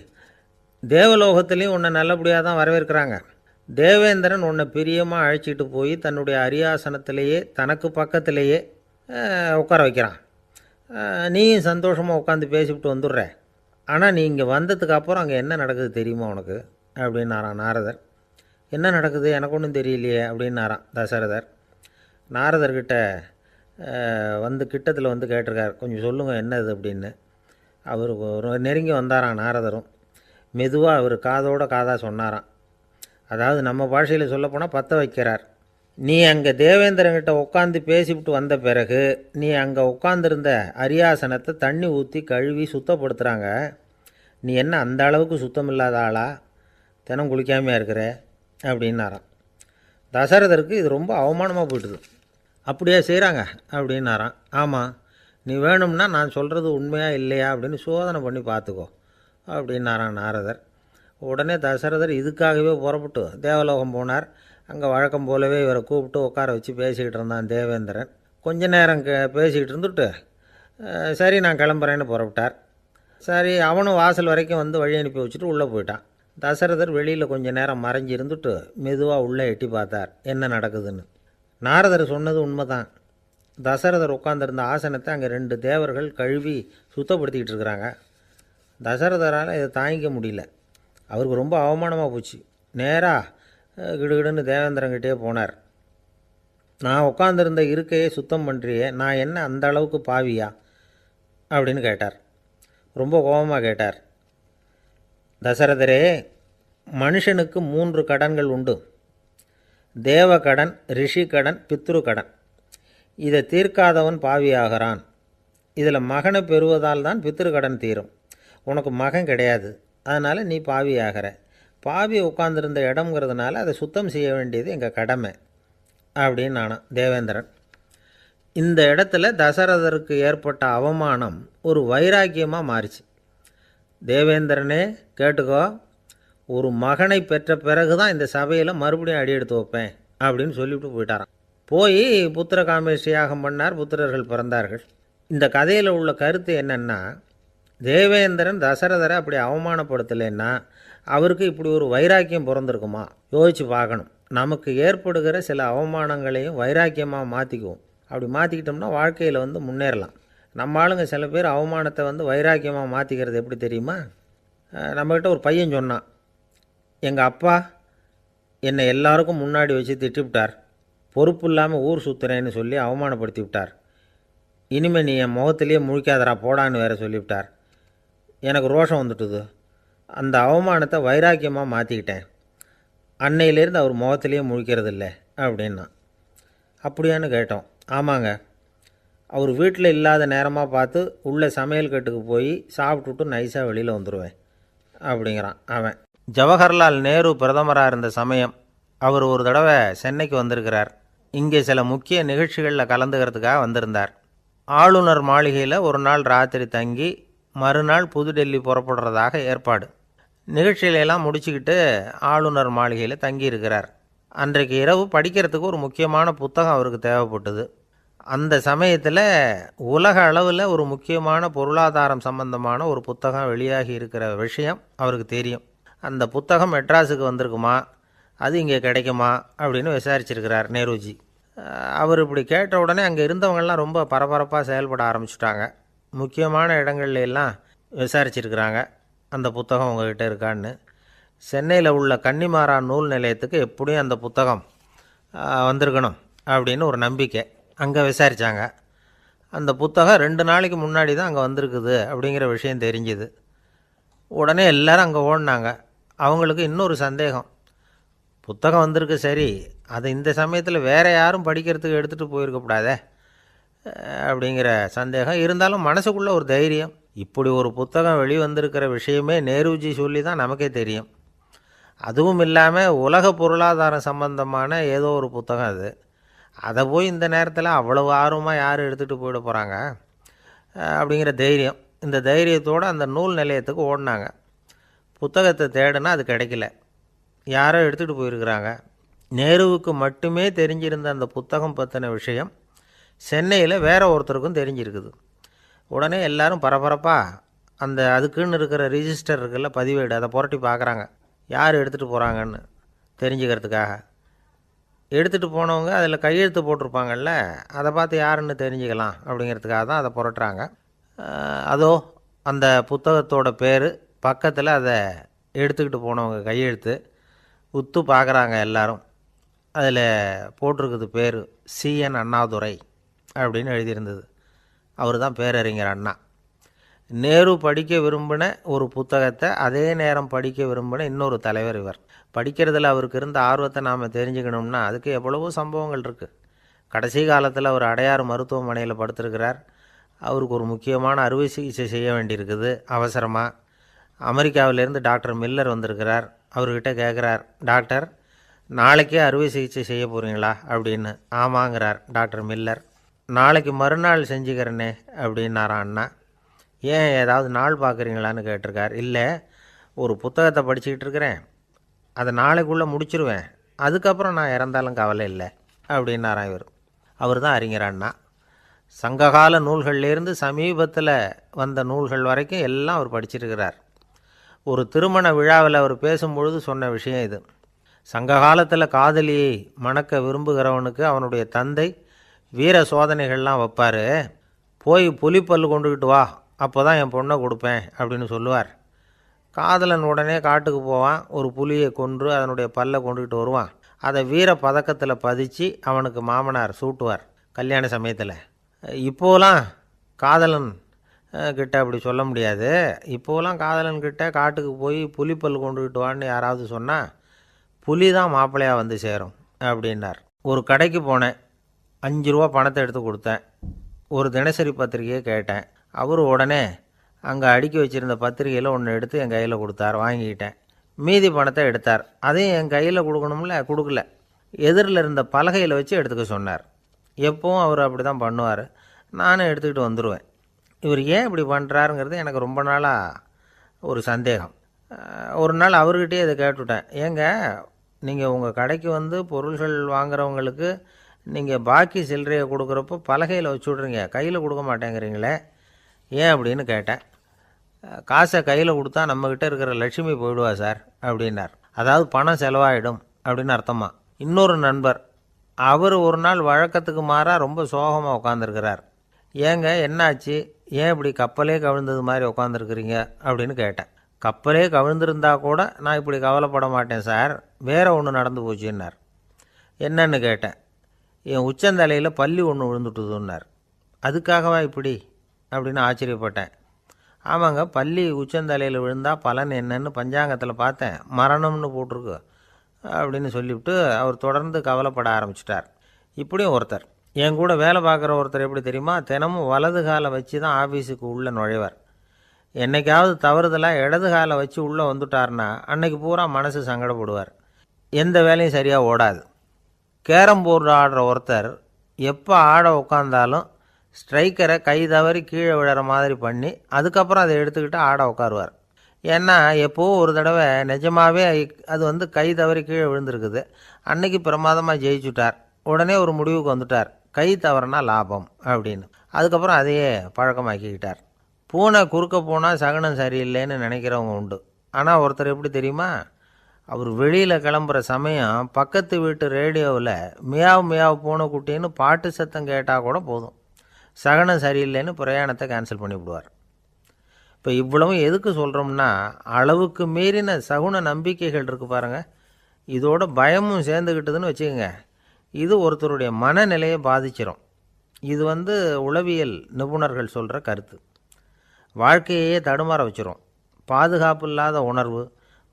தேவலோகத்துலேயும் உன்னை நல்லபடியாக தான் வரவேற்கிறாங்க. தேவேந்திரன் உன்னை பிரியமாக அழைச்சிட்டு போய் தன்னுடைய அரியாசனத்திலேயே தனக்கு பக்கத்திலேயே உட்கார வைக்கிறான். நீயும் சந்தோஷமாக உட்காந்து பேசிவிட்டு வந்துடுற. ஆனால் நீ இங்கே வந்ததுக்கு அப்புறம் அங்கே என்ன நடக்குது தெரியுமா உனக்கு அப்படின்னாரான் நாரதர். என்ன நடக்குது எனக்கு ஒன்றும் தெரியலையே அப்படின்னாரான் தசரதர். நாரதர்கிட்ட வந்து கிட்டத்தில் வந்து கேட்டிருக்கார், கொஞ்சம் சொல்லுங்கள் என்னது அப்படின்னு. அவர் நெருங்கி வந்தாரான் நாரதரும். மெதுவாக அவர் காதோட காதாக சொன்னாராம். அதாவது நம்ம பாஷையில் சொல்லப்போனால் பற்ற வைக்கிறார். நீ அங்கே தேவேந்திரங்கிட்ட உட்காந்து பேசிவிட்டு வந்த பிறகு நீ அங்கே உட்காந்துருந்த அரியாசனத்தை தண்ணி ஊற்றி கழுவி சுத்தப்படுத்துகிறாங்க. நீ என்ன அந்த அளவுக்கு சுத்தம் இல்லாத ஆளா, தினம் குளிக்காமையாக இருக்கிற அப்படின்னாராம். தசரதருக்கு இது ரொம்ப அவமானமாக போயிட்டுது. அப்படியே செய்கிறாங்க அப்படின்னாராம். ஆமாம், நீ வேணும்னா நான் சொல்கிறது உண்மையா இல்லையா அப்படின்னு சோதனை பண்ணி பார்த்துக்கோ அப்படின்னாரான் நாரதர். உடனே தசரதர் இதுக்காகவே புறப்பட்டு தேவலோகம் போனார். அங்கே வழக்கம் போலவே இவரை கூப்பிட்டு உட்கார வச்சு பேசிக்கிட்டு இருந்தான் தேவேந்திரன். கொஞ்ச நேரம் பேசிக்கிட்டு இருந்துட்டு சரி நான் கிளம்புறேன்னு புறப்பட்டார். சரி, அவனும் வாசல் வரைக்கும் வந்து வழி அனுப்பி வச்சுட்டு உள்ளே போயிட்டான். தசரதர் வெளியில் கொஞ்சம் நேரம் மறைஞ்சி இருந்துட்டு மெதுவாக உள்ளே எட்டி பார்த்தார் என்ன நடக்குதுன்னு. நாரதர் சொன்னது உண்மைதான். தசரதர் உட்காந்துருந்த ஆசனத்தை அங்கே 2 தேவர்கள் கழுவி சுத்தப்படுத்திக்கிட்டு இருக்கிறாங்க. தசரதரால் இதை தாங்கிக்க முடியல. அவருக்கு ரொம்ப அவமானமாக போச்சு. நேராக கிடுகிடுன்னு தேவேந்திரங்கிட்டே போனார். நான் உட்காந்துருந்த இருக்கையே சுத்தம் பண்ணுறியே, நான் என்ன அந்த அளவுக்கு பாவியா அப்படின்னு கேட்டார். ரொம்ப கோபமாக கேட்டார். தசரதரே, மனுஷனுக்கு 3 கடன்கள் உண்டு. தேவ கடன், ரிஷி கடன், பித்ரு கடன். இதை தீர்க்காதவன் பாவியாகிறான். இதில் மகனை பெறுவதால் தான் பித்ரு கடன் தீரும். உனக்கு மகன் கிடையாது, அதனால் நீ பாவியாகிற. பாவி உட்கார்ந்துருந்த இடம்ங்கிறதுனால அதை சுத்தம் செய்ய வேண்டியது எங்கள் கடமை அப்படின்னு நானும் தேவேந்திரன். இந்த இடத்துல தசரதருக்கு ஏற்பட்ட அவமானம் ஒரு வைராக்கியமாக மாறிச்சு. தேவேந்திரனே கேட்டுக்கோ, ஒரு மகனை பெற்ற பிறகு தான் இந்த சபையில் மறுபடியும் அடி எடுத்து வைப்பேன் அப்படின்னு சொல்லிவிட்டு போயிட்டாராம். போய் புத்திர காமேஷ்டி யாகம் பண்ணார். புத்திரர்கள் பிறந்தார்கள். இந்த கதையில் உள்ள கருத்து என்னென்னா, தேவேந்திரன் தசரதரை அப்படி அவமானப்படுத்தலைன்னா அவருக்கு இப்படி ஒரு வைராக்கியம் பிறந்திருக்குமா? யோசித்து பார்க்கணும். நமக்கு ஏற்படுகிற சில அவமானங்களையும் வைராக்கியமாக மாற்றிக்குவோம். அப்படி மாற்றிக்கிட்டோம்னா வாழ்க்கையில் வந்து முன்னேறலாம். நம்ம ஆளுங்க சில பேர் அவமானத்தை வந்து வைராக்கியமாக மாற்றிக்கிறது எப்படி தெரியுமா? நம்மக்கிட்ட ஒரு பையன் சொன்னான், எங்கள் அப்பா என்னை எல்லாருக்கும் முன்னாடி வச்சு திட்டிவிட்டார், பொறுப்பு இல்லாமல் ஊர் சுற்றுறேன்னு சொல்லி அவமானப்படுத்தி விட்டார். இனிமேல் நீ என் முகத்திலேயே முழிக்காதரா போடான்னு வேறு சொல்லிவிட்டார். எனக்கு ரோஷம் வந்துட்டுது. அந்த அவமானத்தை வைராக்கியமாக மாற்றிக்கிட்டேன். அன்னையிலேருந்து அவர் முகத்திலேயே முழிக்கிறது இல்லை அப்படின்னா. அப்படியான்னு கேட்டோம். ஆமாங்க, அவர் வீட்டில் இல்லாத நேரமாக பார்த்து உள்ளே சமையல் கட்டுக்கு போய் சாப்பிட்டுட்டு நைஸாக வெளியில் வந்துடுவேன் அப்படிங்கிறான் அவன். ஜவஹர்லால் நேரு பிரதமராக இருந்த சமயம் அவர் ஒரு தடவை சென்னைக்கு வந்திருக்கிறார். இங்கே சில முக்கிய நிகழ்ச்சிகளில் கலந்துக்கிறதுக்காக வந்திருந்தார். ஆளுநர் மாளிகையில் ஒரு நாள் ராத்திரி தங்கி மறுநாள் புதுடெல்லி புறப்படுறதாக ஏற்பாடு. நிகழ்ச்சியிலெல்லாம் முடிச்சுக்கிட்டு ஆளுநர் மாளிகையில் தங்கியிருக்கிறார். அன்றைக்கு இரவு படிக்கிறதுக்கு ஒரு முக்கியமான புத்தகம் அவருக்கு தேவைப்பட்டது. அந்த சமயத்தில் உலக அளவில் ஒரு முக்கியமான பொருளாதாரம் சம்பந்தமான ஒரு புத்தகம் வெளியாகி இருக்கிற விஷயம் அவருக்கு தெரியும். அந்த புத்தகம் மெட்ராஸுக்கு வந்திருக்குமா, அது இங்கே கிடைக்குமா அப்படின்னு விசாரிச்சிருக்கிறார் நேருஜி. அவர் இப்படி கேட்ட உடனே அங்கே இருந்தவங்கெல்லாம் ரொம்ப பரபரப்பாக செயல்பட ஆரம்பிச்சிட்டாங்க. முக்கியமான இடங்கள்ல எல்லாம் விசாரிச்சிருக்கிறாங்க அந்த புத்தகம் உங்கள்கிட்ட இருக்கான்னு. சென்னையில் உள்ள கன்னிமாரா நூல் நிலையத்துக்கு எப்படியும் அந்த புத்தகம் வந்திருக்கணும் அப்படின்னு ஒரு நம்பிக்கை. அங்கே விசாரித்தாங்க. அந்த புத்தகம் 2 நாளைக்கு முன்னாடி தான் அங்கே வந்திருக்குது அப்படிங்கிற விஷயம் தெரிஞ்சுது. உடனே எல்லோரும் அங்கே ஓடினாங்க. அவங்களுக்கு இன்னொரு சந்தேகம், புத்தகம் வந்திருக்கு சரி, அதை இந்த சமயத்தில் வேறு யாரும் படிக்கிறதுக்கு எடுத்துகிட்டு போயிருக்கக்கூடாதே அப்படிங்கிற சந்தேகம் இருந்தாலும் மனசுக்குள்ளே ஒரு தைரியம். இப்படி ஒரு புத்தகம் வெளிவந்திருக்கிற விஷயமே நேருஜி சொல்லி தான் நமக்கே தெரியும். அதுவும் இல்லாமல் உலக பொருளாதாரம் சம்பந்தமான ஏதோ ஒரு புத்தகம் அது. அதை போய் இந்த நேரத்தில் அவ்வளவு ஆர்வமாக யார் எடுத்துகிட்டு போயிட போகிறாங்க அப்படிங்கிற தைரியம். இந்த தைரியத்தோடு அந்த நூல் நிலையத்துக்கு ஓடினாங்க. புத்தகத்தை தேடினா அது கிடைக்கல. யாரோ எடுத்துகிட்டு போயிருக்கிறாங்க. நேருவுக்கு மட்டுமே தெரிஞ்சிருந்த அந்த புத்தகம் பற்றின விஷயம் சென்னையில் வேற ஒருத்தருக்கும் தெரிஞ்சிருக்குது. உடனே எல்லோரும் பரபரப்பாக அதுக்குன்னு இருக்கிற ரிஜிஸ்டர் இருக்குல்ல, பதிவேடு, அதை புரட்டி பார்க்குறாங்க யார் எடுத்துகிட்டு போகிறாங்கன்னு தெரிஞ்சுக்கிறதுக்காக. எடுத்துகிட்டு போனவங்க அதில் கையெழுத்து போட்டிருப்பாங்கல்ல, அதை பார்த்து யாருன்னு தெரிஞ்சுக்கலாம் அப்படிங்கிறதுக்காக தான் அதை புரட்டுறாங்க. அதோ அந்த புத்தகத்தோட பேர் பக்கத்தில் அதை எடுத்துக்கிட்டு போனவங்க கையெழுத்து உத்து பார்க்குறாங்க எல்லாரும். அதில் போட்டிருக்குது பேர் CN அண்ணாதுரை அப்படின்னு எழுதியிருந்தது. அவர் தான் பேரறிஞர் அண்ணா. நேரு படிக்க விரும்பின ஒரு புத்தகத்தை அதே நேரம் படிக்க விரும்பின இன்னொரு தலைவர் இவர். படிக்கிறதுல அவருக்கு இருந்த ஆர்வத்தை நாம் தெரிஞ்சுக்கணும்னா அதுக்கு எவ்வளவோ சம்பவங்கள் இருக்குது. கடைசி காலத்தில் அவர் அடையாறு மருத்துவமனையில் படுத்திருக்கிறார். அவருக்கு ஒரு முக்கியமான அறுவை சிகிச்சை செய்ய வேண்டியிருக்குது அவசரமாக. அமெரிக்காவிலேருந்து டாக்டர் மில்லர் வந்திருக்கிறார். அவர்கிட்ட கேட்குறார், டாக்டர் நாளைக்கே அறுவை சிகிச்சை செய்ய போகிறீங்களா அப்படின்னு. ஆமாங்கிறார் டாக்டர் மில்லர். நாளைக்கு மறுநாள் செஞ்சுக்கிறேனே அப்படின்னாரான் அண்ணா. ஏன் ஏதாவது நாள் பார்க்குறீங்களான்னு கேட்டிருக்கார். இல்லை, ஒரு புத்தகத்தை படிச்சுக்கிட்டு இருக்கிறேன், அதை நாளைக்குள்ளே முடிச்சிருவேன், அதுக்கப்புறம் நான் இறந்தாலும் கவலை இல்லை அப்படின்னாரான் இவர். அவர் தான் அறிஞர் அண்ணா. சங்ககால நூல்கள்லேருந்து சமீபத்தில் வந்த நூல்கள் வரைக்கும் எல்லாம் அவர் படிச்சிருக்கிறார். ஒரு திருமண விழாவில் அவர் பேசும்பொழுது சொன்ன விஷயம் இது. சங்க காலத்தில் காதலியை மணக்க விரும்புகிறவனுக்கு அவனுடைய தந்தை வீர சோதனைகள்லாம் வைப்பார். போய் புலிப்பல் கொண்டுக்கிட்டு வா, அப்போ தான் என் பொண்ணை கொடுப்பேன் அப்படின்னு சொல்லுவார். காதலன் உடனே காட்டுக்கு போவான், ஒரு புலியை கொன்று அதனுடைய பல்லை கொண்டுக்கிட்டு வருவான். அதை வீர பதக்கத்தில் பதித்து அவனுக்கு மாமனார் சூட்டுவார் கல்யாண சமயத்தில். இப்போலாம் காதலன் கிட்ட அப்படி சொல்ல முடியாது. இப்போலாம் காதலன்கிட்ட காட்டுக்கு போய் புலிப்பல் கொண்டுக்கிட்டு வான்னு யாராவது சொன்னால் புலி தான் மாப்பிள்ளையாக வந்து சேரும் அப்படின்னார். ஒரு கடைக்கு போனேன், 5 ரூபா பணத்தை எடுத்து கொடுத்தேன். ஒரு தினசரி பத்திரிகையை கேட்டேன். அவர் உடனே அங்கே அடுக்கி வச்சுருந்த பத்திரிகையில் ஒன்று எடுத்து என் கையில் கொடுத்தார். வாங்கிக்கிட்டேன். மீதி பணத்தை எடுத்தார். அதையும் என் கையில் கொடுக்கணும்ல, கொடுக்கல. எதிரில் இருந்த பலகையில் வச்சு எடுத்துக்க சொன்னார். எப்போவும் அவர் அப்படி தான் பண்ணுவார். நானும் எடுத்துக்கிட்டு வந்துடுவேன். இவர் ஏன் இப்படி பண்ணுறாருங்கிறது எனக்கு ரொம்ப நாளாக ஒரு சந்தேகம். ஒரு நாள் அவர்கிட்டயே இதை கேட்டுவிட்டேன். ஏங்க, நீங்கள் உங்கள் கடைக்கு வந்து பொருள்கள் வாங்குறவங்களுக்கு நீங்கள் பாக்கி சில்லறையை கொடுக்குறப்போ பலகையில் வச்சு விட்றீங்க, கையில் கொடுக்க மாட்டேங்கிறீங்களே, ஏன் அப்படின்னு கேட்டேன். காசை கையில் கொடுத்தா நம்மக்கிட்ட இருக்கிற லட்சுமி போயிடுவா சார் அப்படின்னார். அதாவது பணம் செலவாயிடும் அப்படின்னு அர்த்தமா. இன்னொரு நண்பர், அவர் ஒரு நாள் வழக்கத்துக்கு மாறாக ரொம்ப சோகமாக உட்காந்துருக்கிறார். ஏங்க என்னாச்சு, ஏன் இப்படி கப்பலே கவிழ்ந்தது மாதிரி உட்காந்துருக்குறீங்க அப்படின்னு கேட்டேன். கப்பலே கவிழ்ந்திருந்தா கூட நான் இப்படி கவலைப்பட மாட்டேன் சார், வேறு ஒன்று நடந்து போச்சுன்னார். என்னன்னு கேட்டேன். என் உச்சந்தலையில் பல்லி ஒன்று விழுந்துட்டுதுன்னார். அதுக்காகவா இப்படி அப்படின்னு ஆச்சரியப்பட்டேன். ஆமாங்க, பல்லி உச்சந்தலையில் விழுந்தால் பலன் என்னன்னு பஞ்சாங்கத்தில் பார்த்தேன், மரணம்னு போட்டிருக்கு அப்படின்னு சொல்லிவிட்டு அவர் தொடர்ந்து கவலைப்பட ஆரம்பிச்சிட்டார். இப்படியும் ஒருத்தர், என் கூட வேலை பார்க்குற ஒருத்தர் எப்படி தெரியுமா, தினமும் வலது காலை வச்சு தான் ஆஃபீஸுக்கு உள்ளே நுழைவார். என்னைக்காவது தவறுதலாக இடது காலை வச்சு உள்ளே வந்துட்டார்னா அன்னைக்கு பூரா மனசு சங்கடப்படுவார். எந்த வேலையும் சரியாக ஓடாது. கேரம் போர்டு ஆடுற ஒருத்தர் எப்போ ஆட உட்காந்தாலும் ஸ்ட்ரைக்கரை கை தவறி கீழே விழுற மாதிரி பண்ணி அதுக்கப்புறம் அதை எடுத்துக்கிட்டு ஆட உட்காருவார். ஏன்னா எப்போது ஒரு தடவை நிஜமாகவே அது வந்து கை தவறி கீழே விழுந்திருக்குது. அன்னைக்கு பிரமாதமாக ஜெயிச்சுட்டார். உடனே ஒரு முடிவுக்கு வந்துட்டார், கை தவறுனா லாபம் அப்படின்னு. அதுக்கப்புறம் அதையே பழக்கமாக்கிக்கிட்டார். பூனை குறுக்க போனால் சகுனம் சரியில்லைன்னு நினைக்கிறவங்க உண்டு. ஆனால் ஒருத்தர் எப்படி தெரியுமா, அவர் வெளியில் கிளம்புற சமயம் பக்கத்து வீட்டு ரேடியோவில் மியாவ் மியாவ் பூனை குட்டின்னு பாட்டு சத்தம் கேட்டால் கூட போதும், சகுனம் சரியில்லைன்னு பிரயாணத்தை கேன்சல் பண்ணிவிடுவார். இப்போ இவ்வளவும் எதுக்கு சொல்கிறோம்னா, அளவுக்கு மீறின சகுன நம்பிக்கைகள் இருக்குது பாருங்கள், இதோட பயமும் சேர்ந்துக்கிட்டதுன்னு வச்சுக்கோங்க, இது ஒருத்தருடைய மனநிலையை பாதிச்சிடும். இது வந்து உளவியல் நிபுணர்கள் சொல்கிற கருத்து. வாழ்க்கையே தடுமாற வச்சிரும். பாதுகாப்பு இல்லாத உணர்வு,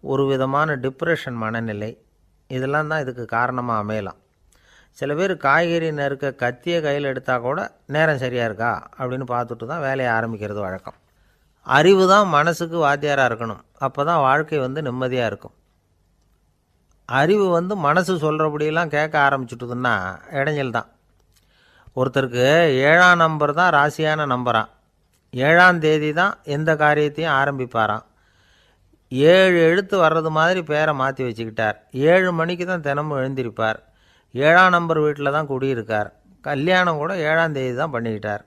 ஒரு விதமான டிப்ரெஷன் மனநிலை, இதெல்லாம் தான் இதுக்கு காரணமாக அமையலாம். சில பேர் காய்கறி நறுக்க கத்தியை கையில் எடுத்தால் கூட நேரம் சரியாக இருக்கா அப்படின்னு பார்த்துட்டு தான் வேலையை ஆரம்பிக்கிறது வழக்கம். அறிவு தான் மனசுக்கு வாத்தியாராக இருக்கணும், அப்போ தான் வாழ்க்கை வந்து நிம்மதியாக இருக்கும். அறிவு வந்து மனசு சொல்கிறபடியெல்லாம் கேட்க ஆரம்பிச்சுட்டுதுன்னா இடைஞ்சல் தான். ஒருத்தருக்கு 7ஆம் நம்பர் தான் ராசியான நம்பரான். 7ஆம் தேதி தான் எந்த காரியத்தையும் ஆரம்பிப்பாராம். 7 எழுத்து வர்றது மாதிரி பேரை மாற்றி வச்சுக்கிட்டார். 7 மணிக்கு தான் தினமும் எழுந்திருப்பார். 7ஆம் நம்பர் வீட்டில் தான் குடியிருக்கார். கல்யாணம் கூட 7ஆம் தேதி தான் பண்ணிக்கிட்டார்.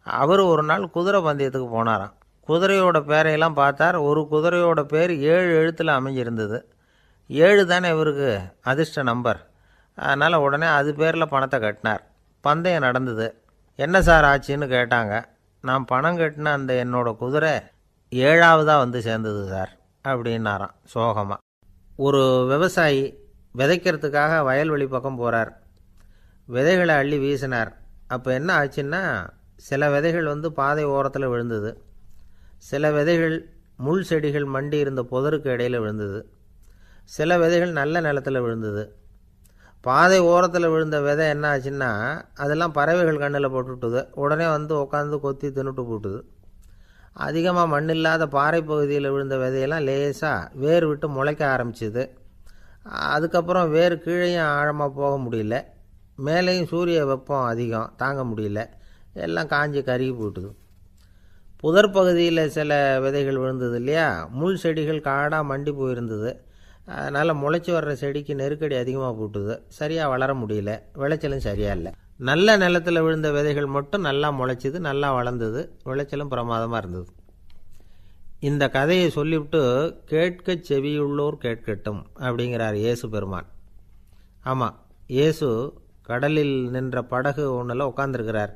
அவர் ஒரு நாள் குதிரை பந்தயத்துக்கு போனாராம். குதிரையோட பேரையெல்லாம் பார்த்தார். ஒரு குதிரையோட பேர் 7 எழுத்தில் அமைஞ்சிருந்தது. 7 தானே இவருக்கு அதிர்ஷ்ட நம்பர். அதனால் உடனே அது பேரில் பணத்தை கட்டினார். பந்தயம் நடந்தது. என்ன சார் ஆச்சுன்னு கேட்டாங்க. நான் பணம் கட்டின அந்த என்னோடய குதிரை 7ஆவதாக வந்து சேர்ந்தது சார் அப்படின்னாராம் சோகமாக. ஒரு விவசாயி விதைக்கிறதுக்காக வயல்வெளி பக்கம் போகிறார். விதைகளை அள்ளி வீசினார். அப்போ என்ன ஆச்சுன்னா, சில விதைகள் வந்து பாதை ஓரத்தில் விழுந்தது, சில விதைகள் முள் செடிகள் மண்டி இருந்த புதருக்கு இடையில் விழுந்தது, சில விதைகள் நல்ல நிலத்தில் விழுந்தது. பாதை ஓரத்தில் விழுந்த விதை என்ன ஆச்சுன்னா, அதெல்லாம் பறவைகள் கண்ணில் போட்டுவிட்டுது. உடனே வந்து உட்காந்து கொத்தி தின்னுட்டு போட்டுது. அதிகமாக மண் இல்லாத பாறை பகுதியில் விழுந்த விதையெல்லாம் லேசாக வேர் விட்டு முளைக்க ஆரம்பிச்சிது. அதுக்கப்புறம் வேர் கீழேயும் ஆழமாக போக முடியல, மேலேயும் சூரிய வெப்பம் அதிகம் தாங்க முடியல, எல்லாம் காஞ்சி கருகி போட்டுது. புதர் பகுதியில் சில விதைகள் விழுந்தது இல்லையா, முள் செடிகள் காடாக மண்டி போயிருந்தது. அதனால் முளைச்சி வர்ற செடிக்கு நெருக்கடி அதிகமாக போட்டுது, சரியாக வளர முடியல, விளைச்சலும் சரியாக இல்லை. நல்ல நிலத்தில் விழுந்த விதைகள் மட்டும் நல்லா முளைச்சிது, நல்லா வளர்ந்தது, விளைச்சலும் பிரமாதமாக இருந்தது. இந்த கதையை சொல்லிவிட்டு கேட்க செவியுள்ளோர் கேட்கட்டும் அப்படிங்கிறார் இயேசு பெருமான். ஆமாம், இயேசு கடலில் நின்ற படகு ஒன்றில் உட்காந்துருக்கிறார்.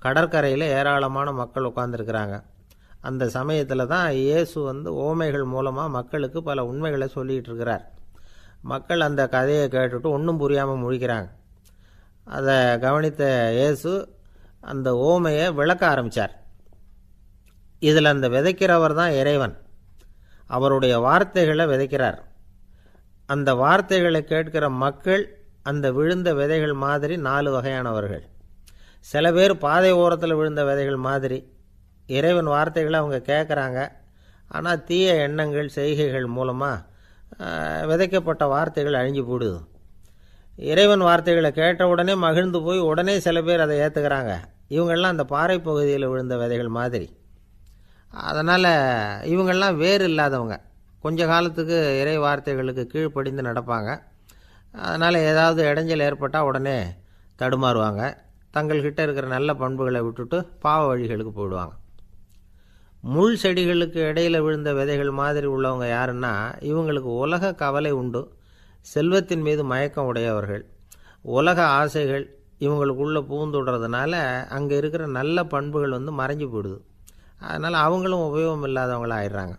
கடற்கரையில் ஏராளமான மக்கள் உட்காந்துருக்கிறாங்க. அந்த சமயத்தில் தான் இயேசு ஓமைகள் மூலமாக மக்களுக்கு பல உண்மைகளை சொல்லிகிட்டு இருக்கிறார். மக்கள் அந்த கதையை கேட்டுட்டு ஒன்றும் புரியாமல் முழிக்கிறாங்க. அதை கவனித்த இயேசு அந்த ஓமையை விளக்க ஆரம்பித்தார். இதில் அந்த விதைக்கிறவர் தான் இறைவன். அவருடைய வார்த்தைகளை விதைக்கிறார். அந்த வார்த்தைகளை கேட்கிற மக்கள் அந்த விழுந்த விதைகள் மாதிரி 4 வகையானவர்கள். சில பேர் பாதை ஓரத்தில் விழுந்த விதைகள் மாதிரி. இறைவன் வார்த்தைகளை அவங்க கேட்குறாங்க, ஆனால் தீய எண்ணங்கள் செய்கைகள் மூலமாக விதைக்கப்பட்ட வார்த்தைகள் அழிஞ்சு போடுது. இறைவன் வார்த்தைகளை கேட்ட உடனே மகிழ்ந்து போய் உடனே சில பேர் அதை ஏற்றுக்கிறாங்க. இவங்கெல்லாம் அந்த பாறை பகுதியில் விழுந்த விதைகள் மாதிரி. அதனால் இவங்கெல்லாம் வேறு இல்லாதவங்க. கொஞ்ச காலத்துக்கு இறை வார்த்தைகளுக்கு கீழ்ப்படிந்து நடப்பாங்க. அதனால் ஏதாவது இடைஞ்சல் ஏற்பட்டால் உடனே தடுமாறுவாங்க. தங்கள்கிட்ட இருக்கிற நல்ல பண்புகளை விட்டுட்டு பாவ வழிகளுக்கு போயிடுவாங்க. முள் செடிகளுக்கு இடையில் விழுந்த விதைகள் மாதிரி உள்ளவங்க யாருன்னா, இவங்களுக்கு உலக கவலை உண்டு, செல்வத்தின் மீது மயக்கம் உடையவர்கள். உலக ஆசைகள் இவங்களுக்குள்ளே பூந்துடுறதுனால அங்கே இருக்கிற நல்ல பண்புகள் மறைஞ்சு போயிடுது. அதனால் அவங்களும் உபயோகம் இல்லாதவங்களாக ஆயிடுறாங்க.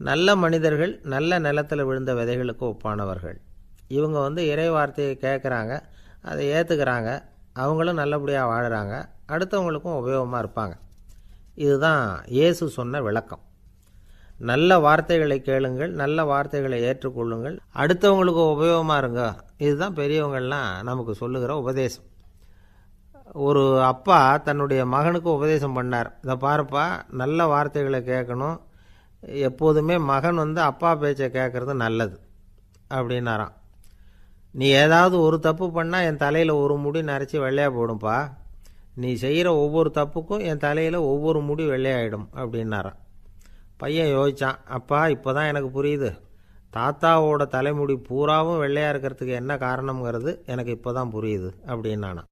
நல்ல மனிதர்கள் நல்ல நிலத்தில் விழுந்த விதைகளுக்கு ஒப்பானவர்கள். இவங்க இறை வார்த்தையை கேட்குறாங்க, அதை ஏற்றுக்கிறாங்க, அவங்களும் நல்லபடியாக வாழுறாங்க, அடுத்தவங்களுக்கும் உபயோகமாக இருப்பாங்க. இதுதான் இயேசு சொன்ன விளக்கம். நல்ல வார்த்தைகளை கேளுங்கள், நல்ல வார்த்தைகளை ஏற்றுக்கொள்ளுங்கள், அடுத்தவங்களுக்கு உபயோகமாக இருங்க. இதுதான் பெரியவங்கள்லாம் நமக்கு சொல்லுகிற உபதேசம். ஒரு அப்பா தன்னுடைய மகனுக்கு உபதேசம் பண்ணார். இதை பாருப்பா, நல்ல வார்த்தைகளை கேட்கணும், எப்போதுமே மகன் அப்பா பேச்சை கேட்குறது நல்லது அப்படின்னாராம். நீ ஏதாவது ஒரு தப்பு பண்ணால் என் தலையில் ஒரு முடி நரைச்சி வெள்ளையாக போடும்பா, நீ செய்கிற ஒவ்வொரு தப்புக்கும் என் தலையில் ஒவ்வொரு முடி வெள்ளையாயிடும் அப்படின்னாராம். பையன் யோசித்தான், அப்பா இப்போ தான் எனக்கு புரியுது, தாத்தாவோட தலைமுடி பூராவும் வெள்ளையாக இருக்கிறதுக்கு என்ன காரணம்ங்கிறது எனக்கு இப்போ தான் புரியுது அப்படின்னானா.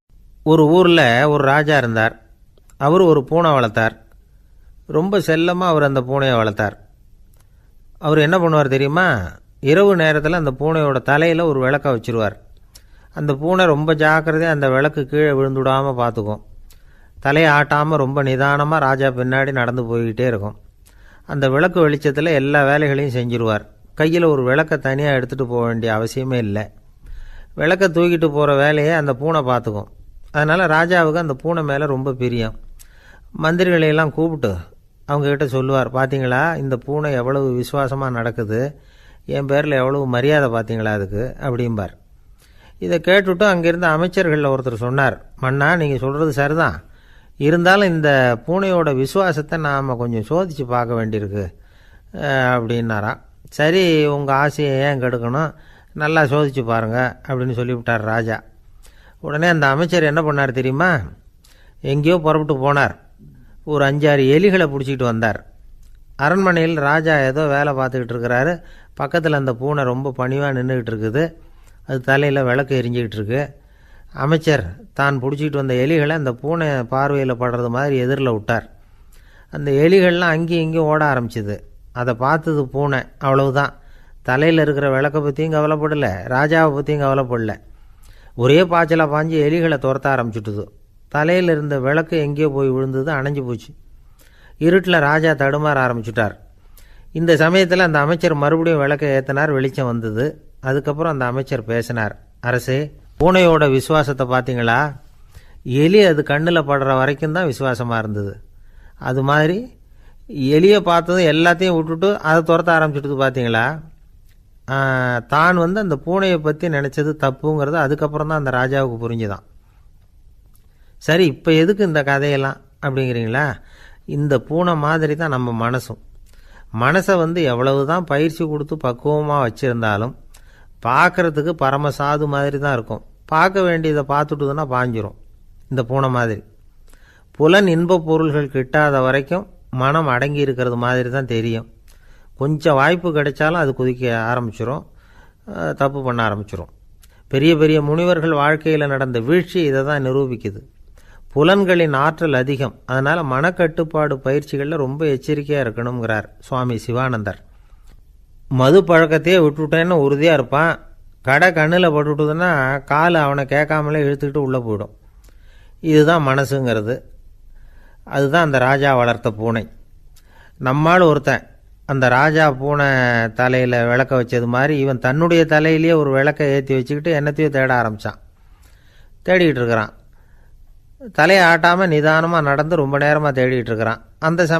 ஒரு ஊரில் ஒரு ராஜா இருந்தார். அவர் ஒரு பூனை வளர்த்தார். ரொம்ப செல்லமாக அவர் அந்த பூனையை வளர்த்தார். அவர் என்ன பண்ணுவார் தெரியுமா? இரவு நேரத்தில் அந்த பூனையோட தலையில் ஒரு விளக்கை வச்சுருவார். அந்த பூனை ரொம்ப ஜாக்கிரதையாக அந்த விளக்கு கீழே விழுந்துடாமல் பார்த்துக்கும். தலையை ஆட்டாமல் ரொம்ப நிதானமாக ராஜா பின்னாடி நடந்து போய்கிட்டே இருக்கும். அந்த விளக்கு வெளிச்சத்தில் எல்லா வேலைகளையும் செஞ்சுருவார். கையில் ஒரு விளக்கை தனியாக எடுத்துகிட்டு போக வேண்டிய அவசியமே இல்லை. விளக்கை தூக்கிட்டு போகிற வேலையை அந்த பூனை பார்த்துக்கும். அதனால் ராஜாவுக்கு அந்த பூனை மேலே ரொம்ப பிரியம். மந்திரிகளையெல்லாம் கூப்பிட்டு அவங்கக்கிட்ட சொல்லுவார், பார்த்தீங்களா இந்த பூனை எவ்வளவு விசுவாசமாக நடக்குது, என் பேரில் எவ்வளவு மரியாதை பார்த்தீங்களா அதுக்கு அப்படிம்பார். இதை கேட்டுவிட்டு அங்கேருந்து அமைச்சர்களில் ஒருத்தர் சொன்னார், மன்னா நீங்கள் சொல்கிறது சரிதான், இருந்தாலும் இந்த பூனையோட விசுவாசத்தை நாம் கொஞ்சம் சோதித்து பார்க்க வேண்டியிருக்கு அப்படின்னாராம். சரி, உங்கள் ஆசையை ஏன் கெடுக்கணும், நல்லா சோதித்து பாருங்கள் அப்படின்னு சொல்லிவிட்டார் ராஜா. உடனே அந்த அமைச்சர் என்ன பண்ணார் தெரியுமா? எங்கேயோ புறப்பட்டு போனார். ஒரு 5-6 எலிகளை பிடிச்சிக்கிட்டு வந்தார். அரண்மனையில் ராஜா ஏதோ வேலை பார்த்துக்கிட்டு இருக்கிறாரு. பக்கத்தில் அந்த பூனை ரொம்ப பணிவாக நின்றுக்கிட்டு இருக்குது. அது தலையில் விளக்கு எரிஞ்சிக்கிட்டு இருக்கு. அமைச்சர் தான் பிடிச்சிக்கிட்டு வந்த எலிகளை அந்த பூனை பார்வையில் படுறது மாதிரி எதிரில் விட்டார். அந்த எலிகள்லாம் அங்கேயும் இங்கேயும் ஓட ஆரம்பிச்சிது. அதை பார்த்தது பூனை, அவ்வளவுதான். தலையில் இருக்கிற விளக்கை பற்றியும் கவலைப்படலை, ராஜாவை பற்றியும் கவலைப்படலை. ஒரே பாய்ச்சலாக பாஞ்சு எலிகளை துரத்த ஆரம்பிச்சுட்டுது. தலையில் இருந்த விளக்கு எங்கேயோ போய் விழுந்தது, அணைஞ்சு போச்சு. இருட்டில் ராஜா தடுமாற ஆரம்பிச்சுட்டார். இந்த சமயத்தில் அந்த அமைச்சர் மறுபடியும் விளக்கை ஏற்றினார். வெளிச்சம் வந்தது. அதுக்கப்புறம் அந்த அமைச்சர் பேசினார், அரசே, பூனையோட விசுவாசத்தை பார்த்தீங்களா? எலி அது கண்ணில் படுற வரைக்கும் தான் விசுவாசமாக இருந்தது. அது மாதிரி எலியை பார்த்ததும் எல்லாத்தையும் விட்டுட்டு அதை துரத்த ஆரம்பிச்சுட்டு பார்த்தீங்களா? தான் அந்த பூனையை பற்றி நினச்சது தப்புங்கிறது அதுக்கப்புறம் தான் அந்த ராஜாவுக்கு புரிஞ்சுதான். சரி, இப்போ எதுக்கு இந்த கதையெல்லாம் அப்படிங்கிறீங்களா? இந்த பூனை மாதிரி தான் நம்ம மனசும். மனசை எவ்வளவு தான் பயிற்சி கொடுத்து பக்குவமாக வச்சுருந்தாலும் பார்க்குறதுக்கு பரமசாது மாதிரி தான் இருக்கும். பார்க்க வேண்டியதை பார்த்துட்டுதுன்னா பாஞ்சிரும். இந்த பூனை மாதிரி புலன் இன்ப பொருள்கள் கிட்டாத வரைக்கும் மனம் அடங்கி இருக்கிறது மாதிரி தான் தெரியும். கொஞ்சம் வாய்ப்பு கிடைச்சாலும் அது குதிக்க ஆரம்பிச்சிரும், தப்பு பண்ண ஆரம்பிச்சிரும். பெரிய பெரிய முனிவர்கள் வாழ்க்கையில் நடந்த வீழ்ச்சி இதை தான் நிரூபிக்குது. புலன்களின் ஆற்றல் அதிகம், அதனால் மனக்கட்டுப்பாடு பயிற்சிகளில் ரொம்ப எச்சரிக்கையாக இருக்கணுங்கிறார் சுவாமி சிவானந்தர். மது பழக்கத்தையே விட்டுவிட்டேன்னு உறுதியாக இருப்பான். கடை கண்ணில் பட்டுவிட்டதுன்னா கால் அவனை கேட்காமலே இழுத்துக்கிட்டு உள்ளே போயிடும். இதுதான் மனசுங்கிறது. அதுதான் அந்த ராஜா வளர்த்த பூனை. நம்மால் ஒருத்தன் அந்த ராஜா பூனை தலையில் விளக்க வச்சது மாதிரி இவன் தன்னுடைய தலையிலேயே ஒரு விளக்கை ஏற்றி வச்சுக்கிட்டு என்னத்தையும் தேட ஆரம்பித்தான். தேடிக்கிட்டு இருக்கிறான். தலையை ஆட்டாமல் நிதானமாக நடந்து ரொம்ப நேரமாக தேடிகிட்டு இருக்கிறான். அந்த சமயம்